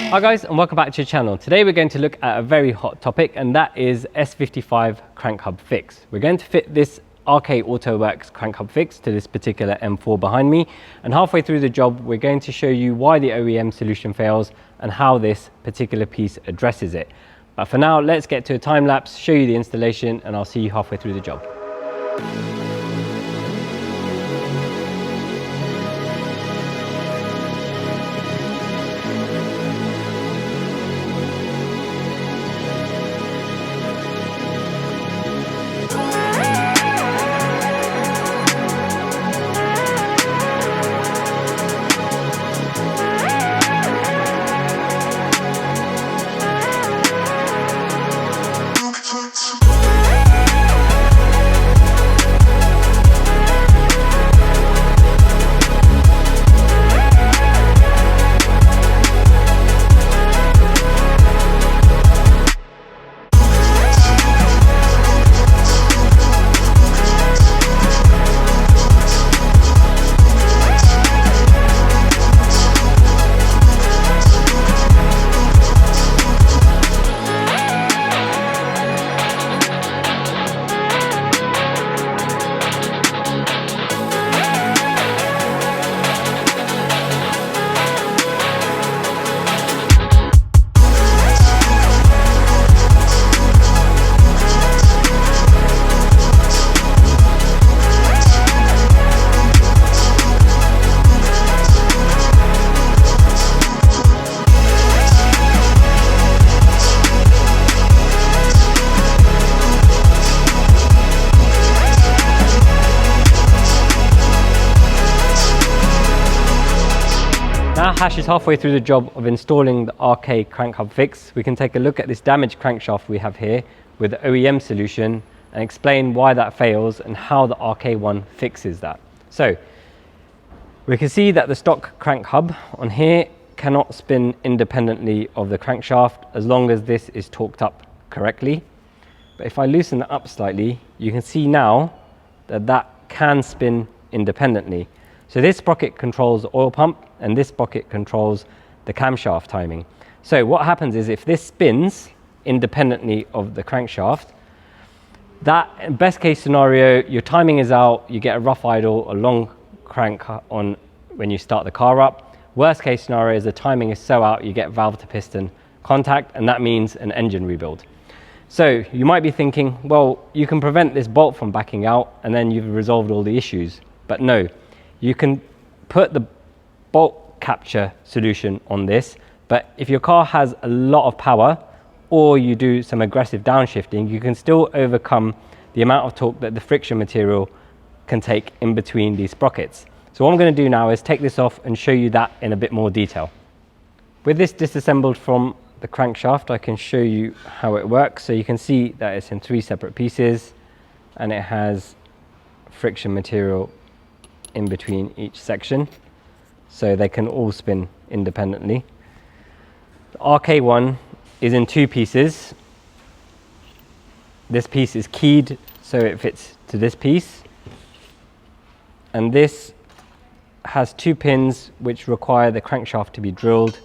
Hi guys, and welcome back to your channel. Today we're going to look at a very hot topic, and that is S55 crank hub fix. We're going to fit this RK AutoWorks crank hub fix to this particular M4 behind me, and halfway through the job we're going to show you why the OEM solution fails and how this particular piece addresses it. But for now, let's get to a time lapse, show you the installation, and I'll see you halfway through the job. Now Hash is halfway through the job of installing the RK crank hub fix. We can take a look at this damaged crankshaft we have here with the OEM solution and explain why that fails and how the RK one fixes that. So we can see that the stock crank hub on here cannot spin independently of the crankshaft as long as this is torqued up correctly. But if I loosen it up slightly, you can see now that that can spin independently. So this sprocket controls the oil pump and this sprocket controls the camshaft timing. So what happens is if this spins independently of the crankshaft, that best case scenario, your timing is out, you get a rough idle, a long crank on when you start the car up. Worst case scenario is the timing is so out, you get valve to piston contact, and that means an engine rebuild. So you might be thinking, well, you can prevent this bolt from backing out and then you've resolved all the issues. But no, you can put the bolt capture solution on this, but if your car has a lot of power or you do some aggressive downshifting, you can still overcome the amount of torque that the friction material can take in between these sprockets. So what I'm going to do now is take this off and show you that in a bit more detail. With this disassembled from the crankshaft, I can show you how it works. So you can see that it's in 3 separate pieces and it has friction material in between each section, so they can all spin independently. The RK one is in 2 pieces. This piece is keyed so it fits to this piece, and this has 2 pins which require the crankshaft to be drilled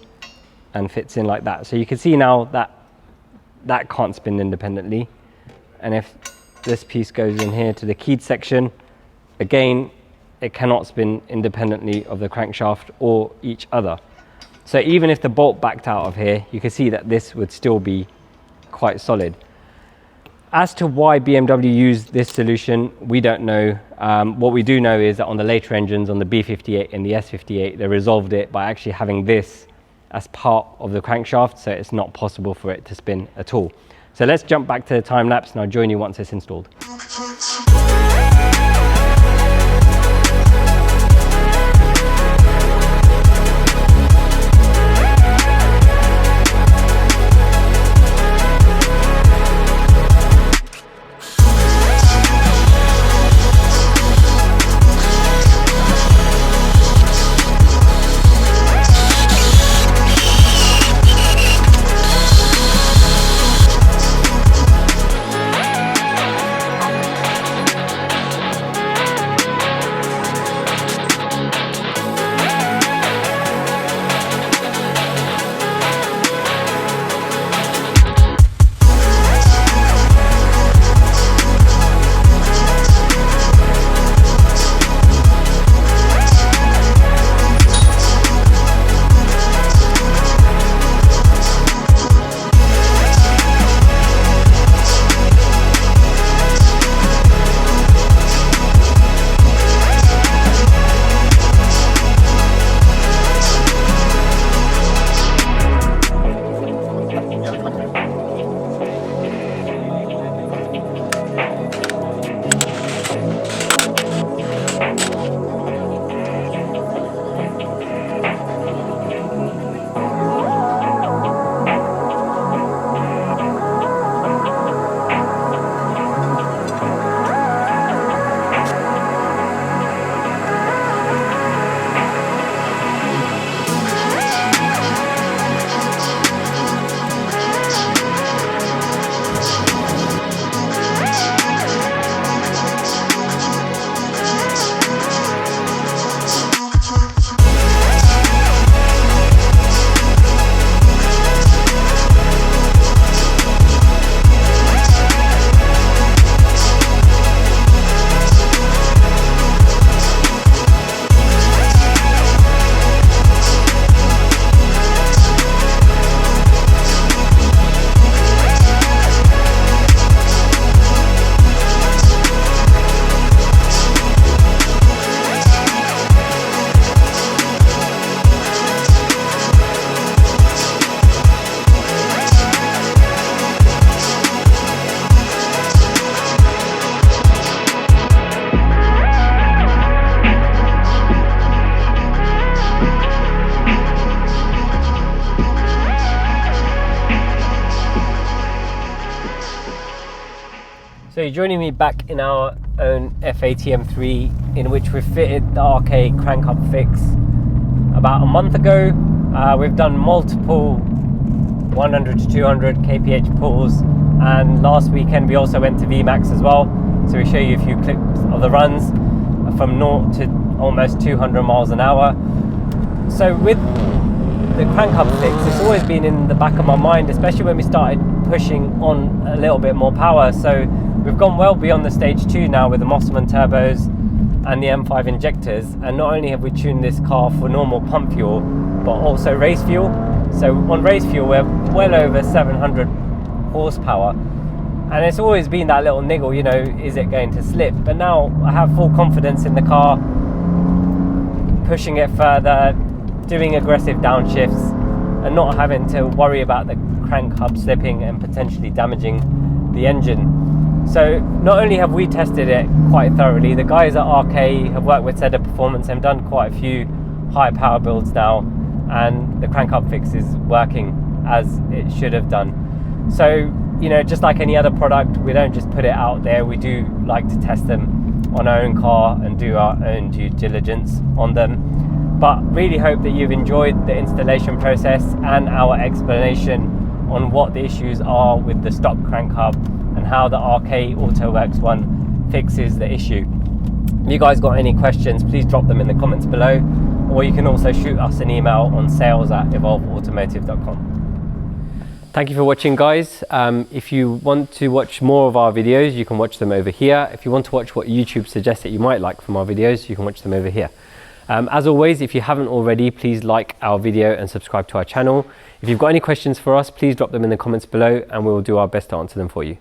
and fits in like that. So you can see now that that can't spin independently, and if this piece goes in here to the keyed section, again it cannot spin independently of the crankshaft or each other. So even if the bolt backed out of here, you can see that this would still be quite solid. As to why BMW used this solution, we don't know. What we do know is that on the later engines, on the B58 and the S58, they resolved it by actually having this as part of the crankshaft, so it's not possible for it to spin at all. So let's jump back to the time lapse and I'll join you once it's installed. you're joining me back in our own F80M3, in which we fitted the RK crank hub fix about a month ago. We've done multiple 100 to 200 kph pulls, and last weekend we also went to VMAX as well, so we show you a few clips of the runs from 0 to almost 200 miles an hour. So with the crank hub fix, it's always been in the back of my mind, especially when we started pushing on a little bit more power. So we've gone well beyond the stage 2 now with the Mossman turbos and the M5 injectors, and not only have we tuned this car for normal pump fuel but also race fuel. So on race fuel we're well over 700 horsepower, and it's always been that little niggle, you know, is it going to slip? But now I have full confidence in the car, pushing it further, doing aggressive downshifts, and not having to worry about the crank hub slipping and potentially damaging the engine. So not only have we tested it quite thoroughly, the guys at RK have worked with Seda Performance and done quite a few high power builds now, and the crank hub fix is working as it should have done. So, you know, just like any other product, we don't just put it out there. We do like to test them on our own car and do our own due diligence on them. But really hope that you've enjoyed the installation process and our explanation on what the issues are with the stock crank hub and how the RK AutoWorks one fixes the issue. If you guys got any questions, please drop them in the comments below, or you can also shoot us an email on sales@evolveautomotive.com. Thank you for watching, guys. If you want to watch more of our videos, you can watch them over here. If you want to watch what YouTube suggests that you might like from our videos, you can watch them over here. As always, if you haven't already, please like our video and subscribe to our channel. If you've got any questions for us, please drop them in the comments below and we will do our best to answer them for you.